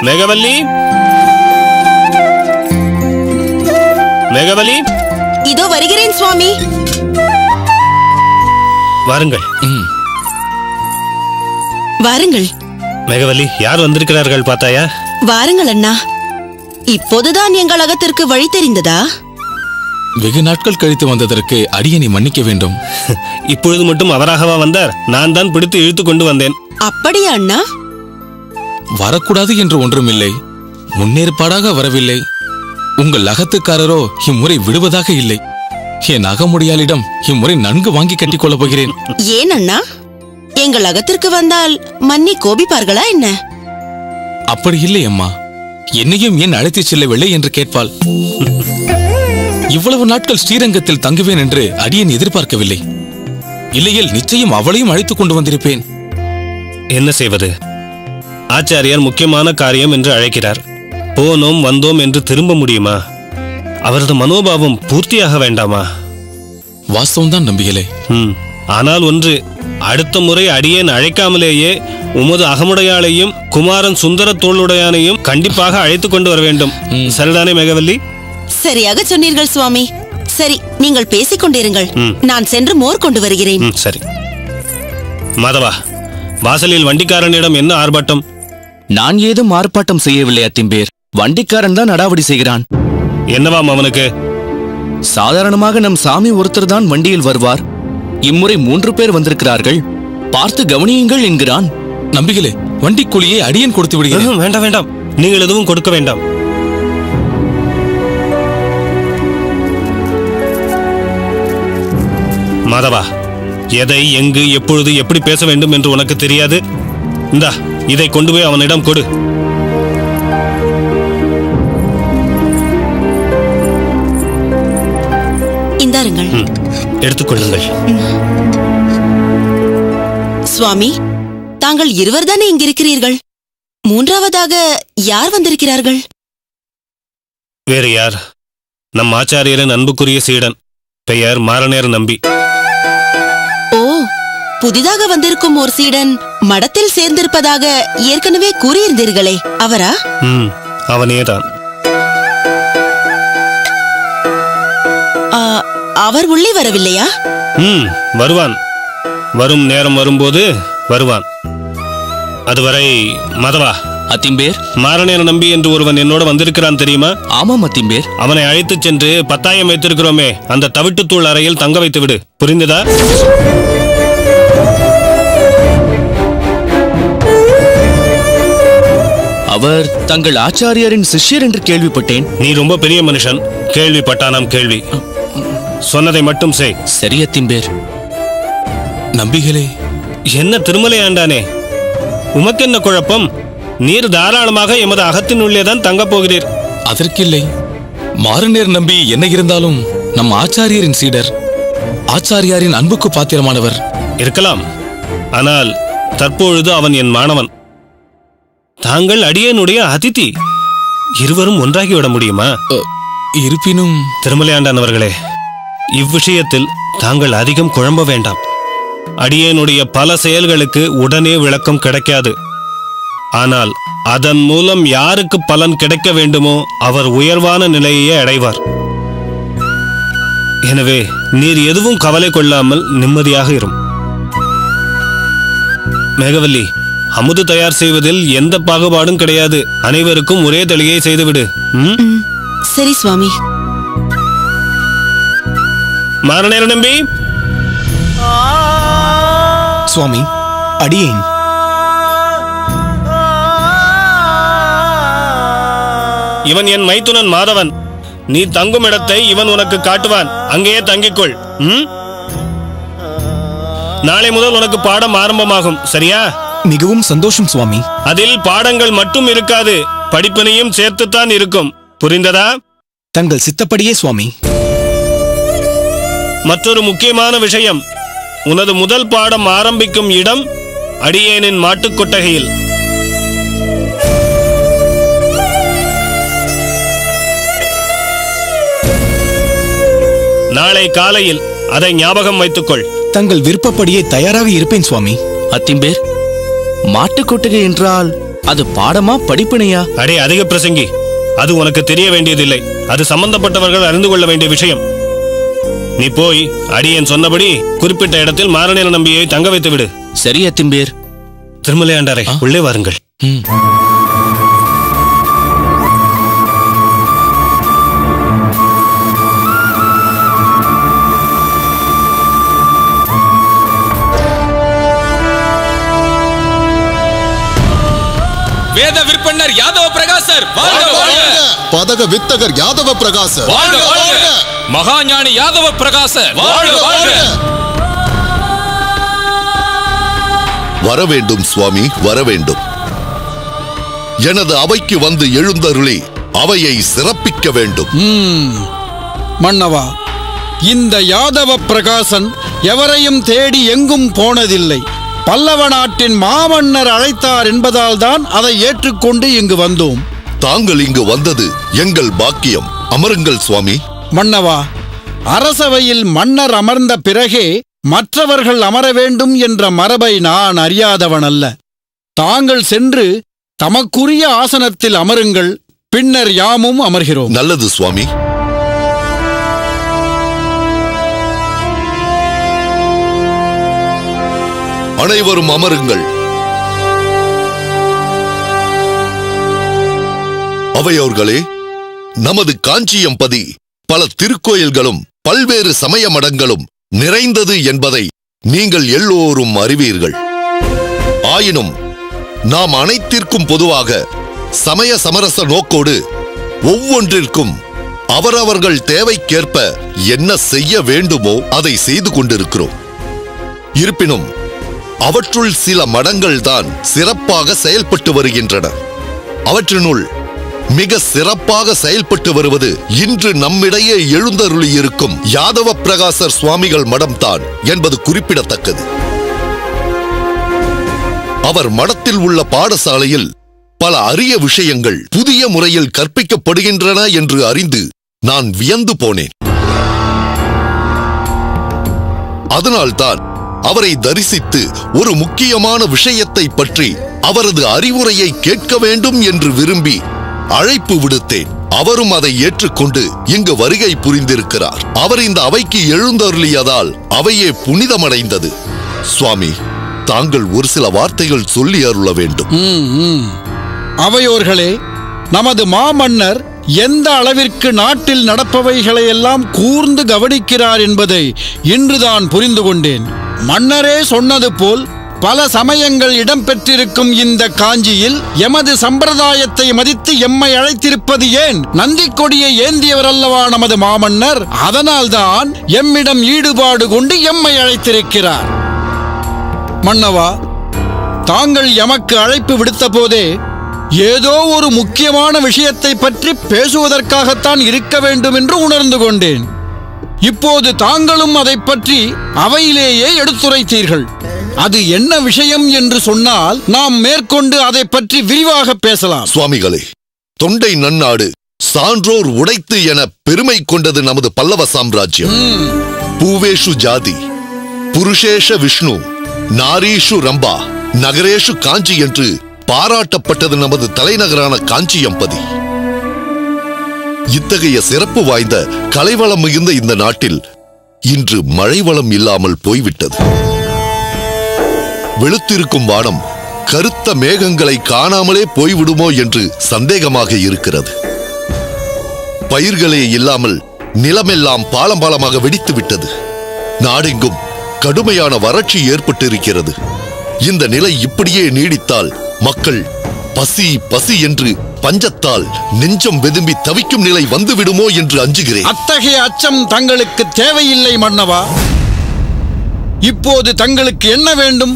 மேகவல்லி, மேகவல்லி, இதோ வருகிறேன் சுவாமி. வாருங்கள். வாருங்கள். மேகவல்லி, யார் வந்திருக்கிறார்கள் பார்த்தாயா? வாருங்கள் அண்ணா. இப்போதுதான் எங்கள் அகத்திற்கு வழி தெரிந்ததா? வெகு நாட்கள் கழித்து வந்ததற்கு அடியனை மன்னிக்க வேண்டும். இப்பொழுது மட்டும் அவராகவா வந்தார்? நான் தான் பிடித்து இழுத்து கொண்டு வந்தேன். அப்படியா அண்ணா? வரக்கூடாது என்று ஒன்றுமில்லை, முன்னேற்பாடாக வரவில்லை. உங்கள் அகத்துக்காரரோ இம்முறை விடுவதாக இல்லை. என் அகமுடியாளிடம் இம்முறை நன்கு வாங்கி கட்டிக் கொள்ளப் போகிறேன். ஏன் அண்ணா? எங்கள் அகத்திற்கு வந்தால் மன்னி கோபிப்பார்களா என்ன? அப்படி இல்லை அம்மா. என்னையும் ஏன் அழைத்துச் செல்லவில்லை என்று கேட்பாள். இவ்வளவு நாட்கள் ஸ்ரீரங்கத்தில் தங்குவேன் என்று அடியேன் எதிர்பார்க்கவில்லை. இல்லையில் நிச்சயம் அவளையும் அழைத்துக் கொண்டு வந்திருப்பேன். என்ன செய்வது? ஆச்சாரியார் முக்கியமான காரியம் என்று அழைக்கிறார். போனோம் வந்தோம் என்று திரும்ப முடியுமா? அவரது மனோபாவம் பூர்த்தியாக வேண்டாமா? வாஸ்தவம்தான் நம்பிகளே. ஆனால் ஒன்று, அடுத்த முறை அடியேன் அழைக்காமலேயே உமது அகமுடையாளையும் குமாரன் சுந்தர தோளுடையானையும் கண்டிப்பாக அழைத்துக் கொண்டு வர வேண்டும். சரிதானே மேகவல்லி? சரியாக சொன்னீர்கள் சுவாமி. சரி, நீங்கள் பேசிக் கொண்டிருங்கள். நான் சென்று மோர் கொண்டு வருகிறேன். சரி. மாதவா, வாசலில் வண்டிக்காரனிடம் என்ன ஆர்ப்பாட்டம்? நான் ஏதும் ஆர்ப்பாட்டம் செய்யவில்லை அத்திம்பேர். வண்டிக்காரன் தான் அடாவடி செய்கிறான். என்னவாம் அவனுக்கு? சாதாரணமாக நம் சாமி ஒருத்தர் தான் வண்டியில் வருவார். இம்முறை 3 பேர் வந்திருக்கிறார்கள், பார்த்து கவனியுங்கள் என்கிறான். நம்பிகளே, வண்டி கூலியை அடியேன் கொடுத்து விடுகிறேன். வேண்டாம் வேண்டாம், நீங்கள் எதுவும் கொடுக்க வேண்டாம். மாதவா, எதை எங்கு எப்பொழுது எப்படி பேச வேண்டும் என்று உனக்கு தெரியாது? இந்தா, இதை கொண்டு போய் அவனிடம் கொடு. இந்தாருங்கள். எடுத்துக்கொள்ளுங்கள். சுவாமி, தாங்கள் இருவர் தானே இங்கிருக்கிறீர்கள். மூன்றாவதாக யார் வந்திருக்கிறார்கள்? வேறு யார்? நம் ஆச்சாரியரின் அன்புக்குரிய சீடன், பெயர் மாரநேர நம்பி. ஓ, புதிதாக வந்திருக்கும் ஒரு சீடன் மடத்தில் சேர்ந்திருப்பதாக ஏற்கனவே கூறியிருந்தீர்களே, அவரா? அவனேதான். அவர் உள்ளே வரவில்லையா? வருவான். வரும் நேரம் வரும்போது வருவான். அதுவரை மாதவா. அத்திம்பேர், மாரநேர நம்பி என்று ஒருவன் என்னோட வந்திருக்கிறான் தெரியுமா? ஆமாம் அத்திம்பேர். அவனை அழைத்துச் சென்று பத்தாயம் வைத்திருக்கிறோமே, அந்த தவிட்டுத்தூள் அறையில் தங்க வைத்து விடு. புரிந்ததா? அவர் தங்கள் ஆச்சாரியாரின் சிஷ்யர் என்று கேள்விப்பட்டேன். நீ ரொம்ப பெரிய மனுஷன், கேள்விப்பட்டானாம் கேள்வி. சொன்னதை மட்டும் செய். சரி அத்திம்பேர். நம்பிகளே, என்ன திருமலை ஆண்டானே, உமக்கென்ன குழப்பம்? நீர் தாராளமாக எமது அகத்தின் உள்ளேதான் தங்கப் போகிறீர். அதற்கில்லை. மாரநேர் நம்பி என்ன இருந்தாலும் நம் ஆச்சாரியரின் சீடர், ஆச்சாரியாரின் அன்புக்கு பாத்திரமானவர். இருக்கலாம். ஆனால் தற்பொழுது அவன் என் மாணவன். தாங்கள் அடியனுடைய அதிதி. இருவரும் ஒன்றாகிவிட முடியுமா? இருப்பினும் திருமலையாண்டான் அவர்களே, இவ்விஷயத்தில் தாங்கள் அதிகம் குழம்ப வேண்டாம். அடியேனுடைய பல செயல்களுக்கு உடனே விளக்கம் கிடைக்காது. ஆனால் அதன் மூலம் யாருக்கு பலன் கிடைக்க வேண்டுமோ அவர் உயர்வான நிலையை அடைவார். எனவே நீர் எதுவும் கவலை கொள்ளாமல் நிம்மதியாக இரும். மேகவல்லி, அமுது தயார் செய்வதில் எந்த பாகுபாடும் கிடையாது. அனைவருக்கும் ஒரே தெளியை செய்துவிடு. சரி சுவாமி. மாரநேர நம்பி. சுவாமி, அடியேன். இவன் என் மைத்துனன் மாதவன். நீ தங்கும் இடத்தை இவன் உனக்கு காட்டுவான். அங்கேயே தங்கிக்கொள். நாளை முதல் உனக்கு பாடம் ஆரம்பமாகும். சரியா? மிகவும் சந்தோஷம் சுவாமி. அதில் பாடங்கள் மட்டும் இருக்காது, படிப்பினையும் சேர்த்துத்தான் இருக்கும். புரிந்ததா? தங்கள் சித்தப்படியே சுவாமி. மற்றொரு முக்கியமான விஷயம், உனது முதல் பாடம் ஆரம்பிக்கும் இடம் அடியேனின் மாட்டுக் கொட்டகையில். நாளை காலையில் அதை ஞாபகம் வைத்துக்கொள். தங்கள் விருப்பப்படியே தயாராக இருப்பேன் சுவாமி. அத்திம்பேர், மாட்டுக் கொட்டகை என்றால் அது பாடமா படிப்பினையா? அடே அதிக பிரசங்கி, அது உனக்கு தெரிய வேண்டியதில்லை. அது சம்பந்தப்பட்டவர்கள் அறிந்து கொள்ள வேண்டிய விஷயம். நீ போய் அடியேன் சொன்னபடி குறிப்பிட்ட இடத்தில் மாரநேர நம்பியை தங்க வைத்து விடு. சரி அத்திம்பேர். திருமலையாண்டாரே, உள்ளே வாருங்கள். வேத விற்பன்னர் யாதவ பிரகாசர் வாழ்க வாழ்க! பதக வித்தகர் யாதவ பிரகாசர் வாழ்க வாழ்க! மகாஞானி யாதவ பிரகாசர் வாழ்க வாழ்க! வரவேண்டும் சுவாமி, வரவேண்டும். எனது அவைக்கு வந்து எழுந்தருளி அவையை சிறப்பிக்க வேண்டும். மன்னவா, இந்த யாதவ பிரகாசன் எவரையும் தேடி எங்கும் போனதில்லை. பல்லவ நாட்டின் மாமன்னர் அழைத்தார் என்பதால் தான் அதை ஏற்றுக்கொண்டு இங்கு வந்தோம். தாங்கள் இங்கு வந்தது எங்கள் பாக்கியம். அமருங்கள் சுவாமி. மன்னவா, அரசவையில் மன்னர் அமர்ந்த பிறகே மற்றவர்கள் அமர வேண்டும் என்ற மரபை நான் அறியாதவன் அல்ல. தாங்கள் சென்று தமக்குரிய ஆசனத்தில் அமருங்கள், பின்னர் யாமும் அமர்கிறோம். நல்லது சுவாமி. அனைவரும் அமருங்கள். அவையோர்களே, நமது காஞ்சியம்பதி பல திருக்கோயில்களும் பல்வேறு சமய மடங்களும் நிறைந்தது என்பதை நீங்கள் எல்லோரும் அறிவீர்கள். ஆயினும் நாம் அனைத்திற்கும் பொதுவாக சமய சமரச நோக்கோடு ஒவ்வொன்றிற்கும் அவரவர்கள் தேவைக்கேற்ப என்ன செய்ய வேண்டுமோ அதை செய்து கொண்டிருக்கிறோம். இருப்பினும் அவற்றுள் சில மடங்கள் தான் சிறப்பாக செயல்பட்டு வருகின்றன. அவற்றினுள் மிக சிறப்பாக செயல்பட்டு வருவது இன்று நம்மிடையே எழுந்தருளியிருக்கும் யாதவ பிரகாசர் சுவாமிகள் மடம்தான் என்பது குறிப்பிடத்தக்கது. அவர் மடத்தில் உள்ள பாடசாலையில் பல அரிய விஷயங்கள் புதிய முறையில் கற்பிக்கப்படுகின்றன என்று அறிந்து நான் வியந்து போனேன். அதனால்தான் அவரை தரிசித்து ஒரு முக்கியமான விஷயத்தை பற்றி அவரது அறிவுரையை கேட்க வேண்டும் என்று விரும்பி அழைப்பு விடுத்தேன். அவரும் அதை ஏற்றுக்கொண்டு இங்கு வருகை புரிந்திருக்கிறார். அவர் இந்த அவைக்கு எழுந்தருளியதால் அவையே புனிதமடைந்தது. சுவாமி, தாங்கள் ஒரு சில வார்த்தைகள் சொல்லி அருள வேண்டும். அவையோர்களே, நமது மாமன்னர் எந்த அளவிற்கு நாட்டில் நடப்பவைகளையெல்லாம் கூர்ந்து கவனிக்கிறார் என்பதை இன்றுதான் புரிந்து கொண்டேன். மன்னரே சொன்னது போல் பல சமயங்கள் இடம்பெற்றிருக்கும் இந்த காஞ்சியில் எமது சம்பிரதாயத்தை மதித்து எம்மை அழைத்திருப்பது ஏன்? நந்திக் கொடியை ஏந்தியவர் அல்லவா நமது மாமன்னர். அதனால்தான் எம்மிடம் ஈடுபாடு கொண்டு எம்மை அழைத்திருக்கிறார். மன்னவா, தாங்கள் எமக்கு அழைப்பு விடுத்த போதே ஏதோ ஒரு முக்கியமான விஷயத்தை பற்றி பேசுவதற்காகத்தான் இருக்க வேண்டும் என்று உணர்ந்து கொண்டேன். இப்போது தாங்களும் அதை பற்றி அவையிலேயே எடுத்துரைத்தீர்கள். அது என்ன விஷயம் என்று சொன்னால் நாம் மேற்கொண்டு அதை பற்றி விரிவாக பேசலாம். சுவாமிகளே, தொண்டை நன்னாடு சான்றோர் உடைத்து என பெருமை கொண்டது நமது பல்லவ சாம்ராஜ்யம். பூவேஷு ஜாதி, புருஷேஷ விஷ்ணு, நாரீஷு ரம்பா, நகரேஷு காஞ்சி என்று பாராட்டப்பட்டது நமது தலைநகரான காஞ்சியம்பதி. இத்தகைய சிறப்பு வாய்ந்த கலைவளம் மிகுந்த இந்த நாட்டில் இன்று மழை வளம் இல்லாமல் போய்விட்டது. வெளுத்திருக்கும் வானம் கருத்த மேகங்களை காணாமலே போய்விடுமோ என்று சந்தேகமாக இருக்கிறது. பயிர்களே இல்லாமல் நிலமெல்லாம் பாலம் பாலமாக வெடித்து விட்டது. நாடெங்கும் கடுமையான வறட்சி ஏற்பட்டிருக்கிறது. இந்த நிலை இப்படியே நீடித்தால் மக்கள் பசி பசி என்று பஞ்சத்தால் நெஞ்சம் வெதும்பி தவிக்கும் நிலை வந்துவிடுமோ என்று அஞ்சுகிறேன். அத்தகைய அச்சம் தங்களுக்கு தேவையில்லை மன்னவா. இப்போது தங்களுக்கு என்ன வேண்டும்?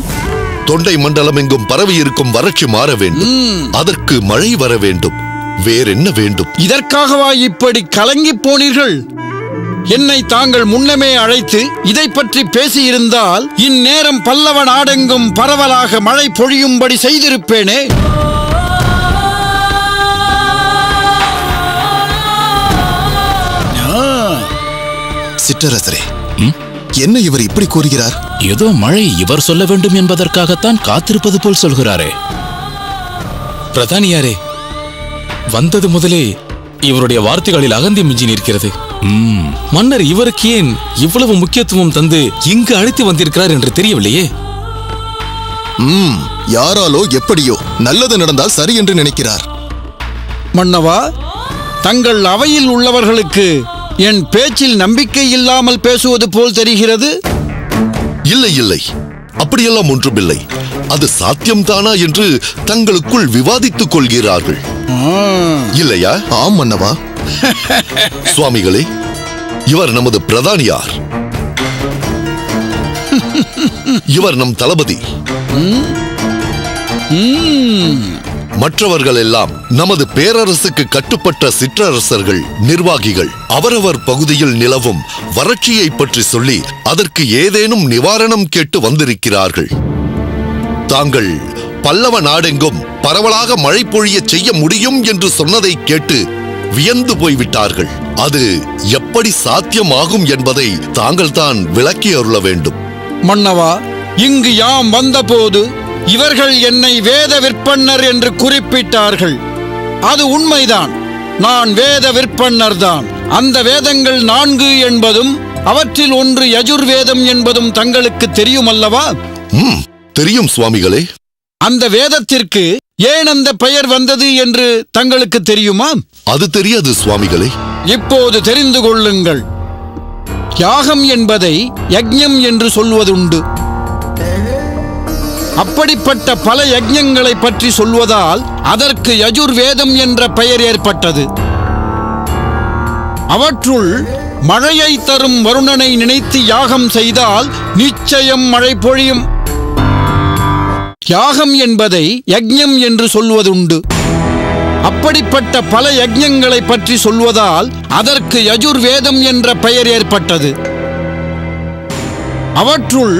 தொண்டை மண்டலம் எங்கும் பரவி இருக்கும் வறட்சி மாற வேண்டும். அதற்கு மழை வர வேண்டும். வேறென்ன வேண்டும்? இதற்காகவா இப்படி கலங்கி போனீர்கள்? என்னை தாங்கள் முன்னமே அழைத்து இதை பற்றி பேசியிருந்தால் இந்நேரம் பல்லவ நாடெங்கும் பரவலாக மழை பொழியும்படி செய்திருப்பேனே. சிற்றரசரே, என்ன இவர் இப்படி கூறுகிறார்? ஏதோ மழை இவர் சொல்ல வேண்டும் என்பதற்காகத்தான் காத்திருப்பது போல் சொல்கிறாரே. பிரதானியாரே, வந்தது முதலே இவருடைய வார்த்தைகளில் அகந்தி மிஞ்சி நிற்கிறது. மன்னர் இவருக்கு ஏன் இவ்வளவு முக்கியத்துவம் தந்து இங்கு அழைத்து வந்திருக்கிறார் என்று தெரியவில்லையே. யாராலோ எப்படியோ நல்லது நடந்தால் சரி என்று நினைக்கிறார். மன்னவா, தங்கள் அவையில் உள்ளவர்களுக்கு என் பேச்சில் நம்பிக்கை இல்லாமல் பேசுவது போல் தெரிகிறது. இல்லை இல்லை, அப்படியெல்லாம் ஒன்றுமில்லை. அது சாத்தியம்தானா என்று தங்களுக்குள் விவாதித்துக் கொள்கிறார்கள் இல்லையா? ஆம் மன்னவா. சுவாமிகளே, இவர் நமது பிரதானியார். இவர் நம் தளபதி. மற்றவர்கள் எல்லாம் நமது பேரரசுக்கு கட்டுப்பட்ட சிற்றரசர்கள், நிர்வாகிகள். அவரவர் பகுதியில் நிலவும் வறட்சியை பற்றி சொல்லி அதற்கு ஏதேனும் நிவாரணம் கேட்டு வந்திருக்கிறார்கள். தாங்கள் பல்லவ நாடெங்கும் பரவலாக மழை பொழிய செய்ய முடியும் என்று சொன்னதை கேட்டு வியந்து போய்விட்டார்கள். அது எப்படி சாத்தியமாகும் என்பதை தாங்கள் தான் விளக்கி அருள வேண்டும். மன்னவா, இங்கு யாம் வந்தபோது இவர்கள் என்னை வேத விற்பன்னர் என்று குறிப்பிட்டார்கள். அது உண்மைதான். நான் வேத விற்பன்னர் தான். அந்த வேதங்கள் 4 என்பதும் அவற்றில் ஒன்று யஜுர்வேதம் என்பதும் தங்களுக்கு தெரியும் அல்லவா? தெரியும் சுவாமிகளே. அந்த வேதத்திற்கு ஏன் அந்த பெயர் வந்தது என்று தங்களுக்கு தெரியுமா? அது தெரியாது சுவாமிகளே. இப்போது தெரிந்து கொள்ளுங்கள். யாகம் என்பதை யஜ்ஞம் என்று சொல்வதுண்டு. அப்படிப்பட்ட பல யஜ்ஞங்களை பற்றி சொல்வதால் அதற்கு யஜுர்வேதம் என்ற பெயர் ஏற்பட்டது. அவற்றுள் மழையை தரும் வருணனை நினைத்து யாகம் செய்தால் நிச்சயம் மழை பொழியும். யாகம் என்பதை யஜ்ஞம் என்று சொல்வதுண்டு. அப்படிப்பட்ட பல யஜ்ஞங்களை பற்றி சொல்வதால் அதற்கு யஜுர்வேதம் என்ற பெயர் ஏற்பட்டது. அவற்றுள்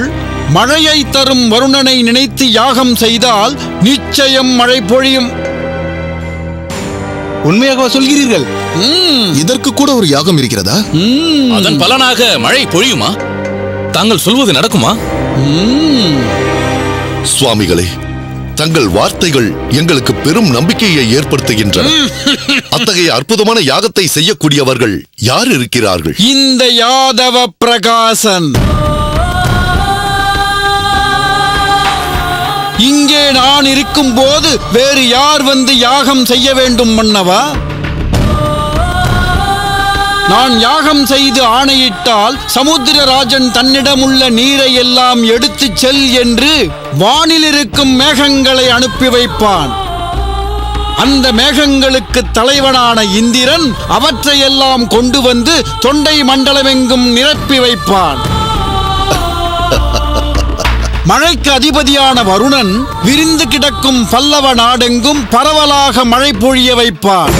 மழையை தரும் வருணனை நினைத்து யாகம் செய்தால் நிச்சயம் மழை பொழியும். உண்மையாக சொல்கிறீர்கள்? இதற்கு கூட ஒரு யாகம் இருக்கிறதா? அதன் பலனாக மழை பொழியுமா? தாங்கள் சொல்வது நடக்குமா? சுவாமிகளே, தங்கள் வார்த்தைகள் எங்களுக்கு பெரும் நம்பிக்கையை ஏற்படுத்துகின்றன. அத்தகைய அற்புதமான யாகத்தை செய்யக்கூடியவர்கள் யார் இருக்கிறார்கள்? இந்த யாதவ பிரகாசன். இங்கே நான் இருக்கும் போது வேறு யார் வந்து யாகம் செய்ய வேண்டும் மன்னவா? நான் யாகம் செய்து ஆணையிட்டால் சமுத்திரராஜன் தன்னிடமுள்ள நீரை எல்லாம் எடுத்துச் செல் என்று வானில் இருக்கும் மேகங்களை அனுப்பி வைப்பான். அந்த மேகங்களுக்கு தலைவனான இந்திரன் அவற்றையெல்லாம் கொண்டு வந்து தொண்டை மண்டலமெங்கும் நிரப்பி வைப்பான். மழைக்கு அதிபதியான வருணன் விரிந்து கிடக்கும் பல்லவ நாடெங்கும் பரவலாக மழை பொழிய வைப்பான்.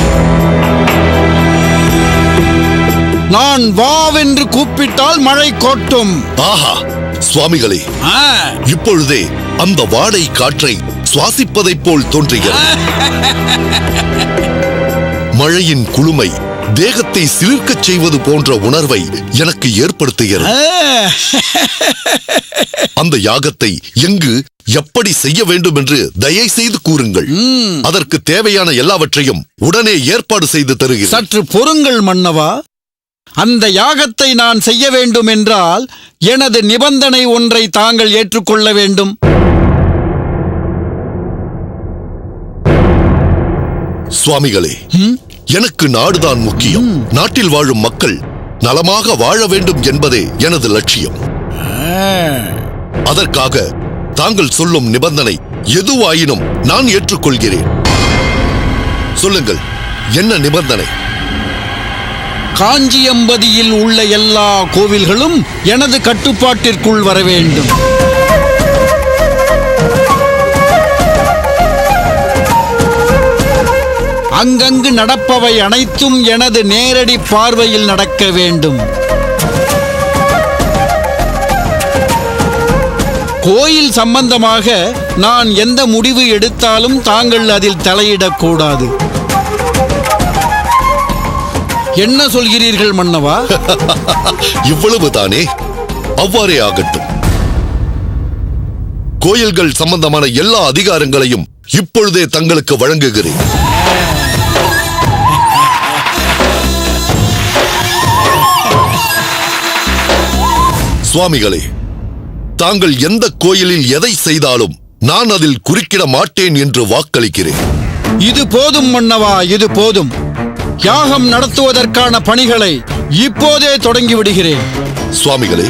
நான் வாவென்று கூப்பிட்டால் மழை கொட்டும். ஆஹா சுவாமிகளே, இப்பொழுதே அந்த வாடை காற்றை சுவாசிப்பதைப் போல் தோன்றுகிறது. மழையின் குளுமை தேகத்தை சிலிர்க்கச் செய்வது போன்ற உணர்வை எனக்கு ஏற்படுத்துகிறது. அந்த யாகத்தை எங்கு எப்படி செய்ய வேண்டும் என்று தயை செய்து கூறுங்கள். அதற்கு தேவையான எல்லாவற்றையும் உடனே ஏற்பாடு செய்து தருகிறேன். சற்று பொறுங்கள் மன்னவா. அந்த யாகத்தை நான் செய்ய வேண்டும் என்றால் எனது நிபந்தனை ஒன்றை தாங்கள் ஏற்றுக்கொள்ள வேண்டும். சுவாமிகளே, எனக்கு நாடுதான் முக்கியம். நாட்டில் வாழும் மக்கள் நலமாக வாழ வேண்டும் என்பதே எனது லட்சியம். அதற்காக தாங்கள் சொல்லும் நிபந்தனை எதுவாயினும் நான் ஏற்றுக்கொள்கிறேன். சொல்லுங்கள், என்ன நிபந்தனை? காஞ்சியம்பதியில் உள்ள எல்லா கோவில்களும் எனது கட்டுப்பாட்டிற்குள் வர வேண்டும். அங்கங்கு நடப்பவை அனைத்தும் எனது நேரடி பார்வையில் நடக்க வேண்டும். கோயில் சம்பந்தமாக நான் எந்த முடிவு எடுத்தாலும் தாங்கள் அதில் தலையிடக்கூடாது. என்ன சொல்கிறீர்கள் மன்னவா? இவ்வளவுதானே? அவ்வாறே ஆகட்டும். கோயில்கள் சம்பந்தமான எல்லா அதிகாரங்களையும் இப்பொழுதே தங்களுக்கு வழங்குகிறேன். சுவாமிகளே, தாங்கள் எந்த கோயிலில் எதை செய்தாலும் நான் அதில் குறுக்கிட மாட்டேன் என்று வாக்களிக்கிறேன். இது போதும் மன்னவா, இது போதும். யாகம் நடத்துவதற்கான பணிகளை இப்போதே தொடங்கி விடுகிறேன். சுவாமிகளே,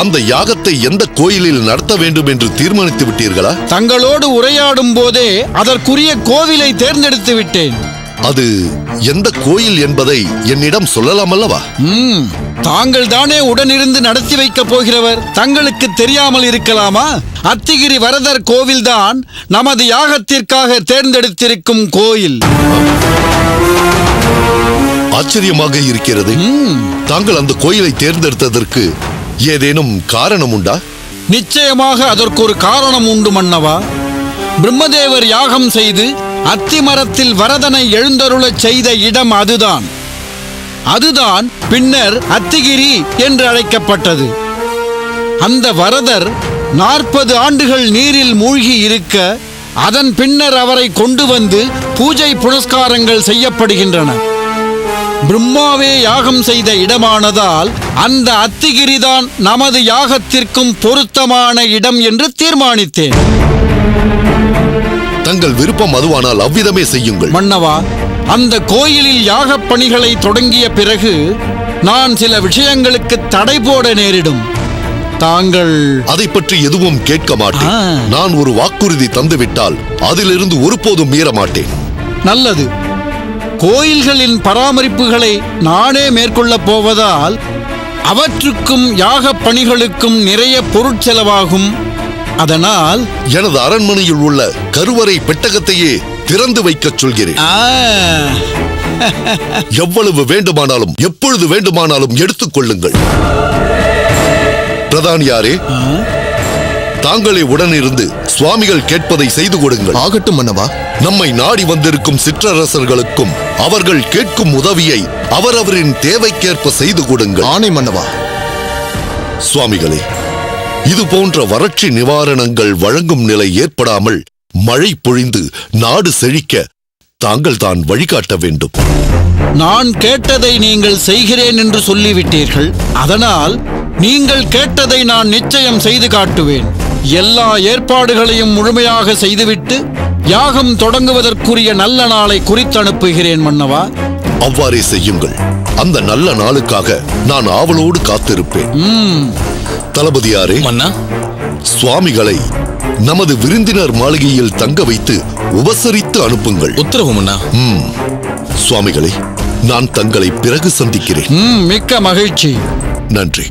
அந்த யாகத்தை எந்த கோயிலில் நடத்த வேண்டும் என்று தீர்மானித்து விட்டீர்களா? தங்களோடு உரையாடும் போதே அதற்குரிய கோவிலை தேர்ந்தெடுத்து விட்டேன். அது எந்த கோயில் என்பதை என்னிடம் சொல்லலாம் அல்லவா? தாங்கள் தானே உடனிருந்து நடத்தி வைக்கப் போகிறவர். தங்களுக்கு தெரியாமல் இருக்கலாமா? அத்திகிரி வரதர் கோவில்தான் நமது யாகத்திற்காக தேர்ந்தெடுத்திருக்கும் கோயில். ஆச்சரியமாக இருக்கிறது. தாங்கள் அந்த கோயிலை தேர்ந்தெடுத்ததற்கு ஏதேனும் காரணம் உண்டா? நிச்சயமாக அதற்கு ஒரு காரணம் உண்டு மன்னவா. பிரம்மதேவர் யாகம் செய்து அத்திமரத்தில் வரதனை எழுந்தருளச் செய்த இடம் அதுதான். அதுதான் பின்னர் அத்திகிரி என்று அழைக்கப்பட்டது. அந்த வரதர் 40 ஆண்டுகள் நீரில் மூழ்கி இருக்க அதன் பின்னர் அவரை கொண்டு வந்து பூஜை புனஸ்காரங்கள் செய்யப்படுகின்றன. பிரம்மாவே யாகம் செய்த இடமானதால் அந்த அத்திகிரிதான் நமது யாகத்திற்கும் பொருத்தமான இடம் என்று தீர்மானித்தேன். தங்கள் விருப்பம் அதுவானால் அவ்விதமே செய்யுங்கள். மன்னவா, அந்த கோயிலில் யாகப் பணிகளை தொடங்கிய பிறகு நான் சில விஷயங்களுக்கு தடை போட நேரிடும். தாங்கள் அதை பற்றி எதுவும் கேட்க மாட்டேன். நான் ஒரு வாக்குறுதி தந்துவிட்டால் அதிலிருந்து ஒருபோதும் மீற மாட்டேன். நல்லது. கோயில்களின் பராமரிப்புகளை நானே மேற்கொள்ளப் போவதால் அவற்றுக்கும் யாகப் பணிகளுக்கும் நிறைய பொருட்செலவாகும். அதனால் எனது அரண்மனையில் உள்ள கருவறை பெட்டகத்தையே திறந்து வைக்கச் சொல்கிறேன். எவ்வளவு வேண்டுமானாலும் எப்பொழுது வேண்டுமானாலும் எடுத்துக் கொள்ளுங்கள். பிரதானியாரே, தாங்களே உடனிருந்து சுவாமிகள் கேட்பதை செய்து கொடுங்கள். ஆகட்டும் மன்னவா. நம்மை நாடி வந்திருக்கும் சிற்றரசர்களுக்கும் அவர்கள் கேட்கும் உதவியை அவரவரின் தேவைக்கேற்ப செய்து கொடுங்கள். ஆணை மன்னவா. சுவாமிகளே, இது போன்ற வறட்சி நிவாரணங்கள் வழங்கும் நிலை ஏற்படாமல் மழை பொழிந்து நாடு செழிக்க தாங்கள் தான் வழிகாட்ட வேண்டும். நான் கேட்டதை நீங்கள் செய்கிறேன் என்று சொல்லிவிட்டீர்கள். அதனால் நீங்கள் கேட்டதை நான் நிச்சயம் செய்து காட்டுவேன். எல்லா ஏற்பாடுகளையும் முழுமையாக செய்துவிட்டு யாகம் தொடங்குவதற்குரிய நல்ல நாளை குறித்தனுப்புகிறேன் மன்னவா. அவ்வாறே செய்யுங்கள். அந்த நல்ல நாளுக்காக நான் ஆவலோடு காத்திருப்பேன். தளபதியாரே, மன்னா, சுவாமிகளை நமது விருந்தினர் மாளிகையில் தங்க வைத்து உபசரித்து அனுப்புங்கள். உத்தரவு மன்னா. சுவாமிகளை, நான் தங்களை பிறகு சந்திக்கிறேன். மிக்க மகிழ்ச்சி. நன்றி.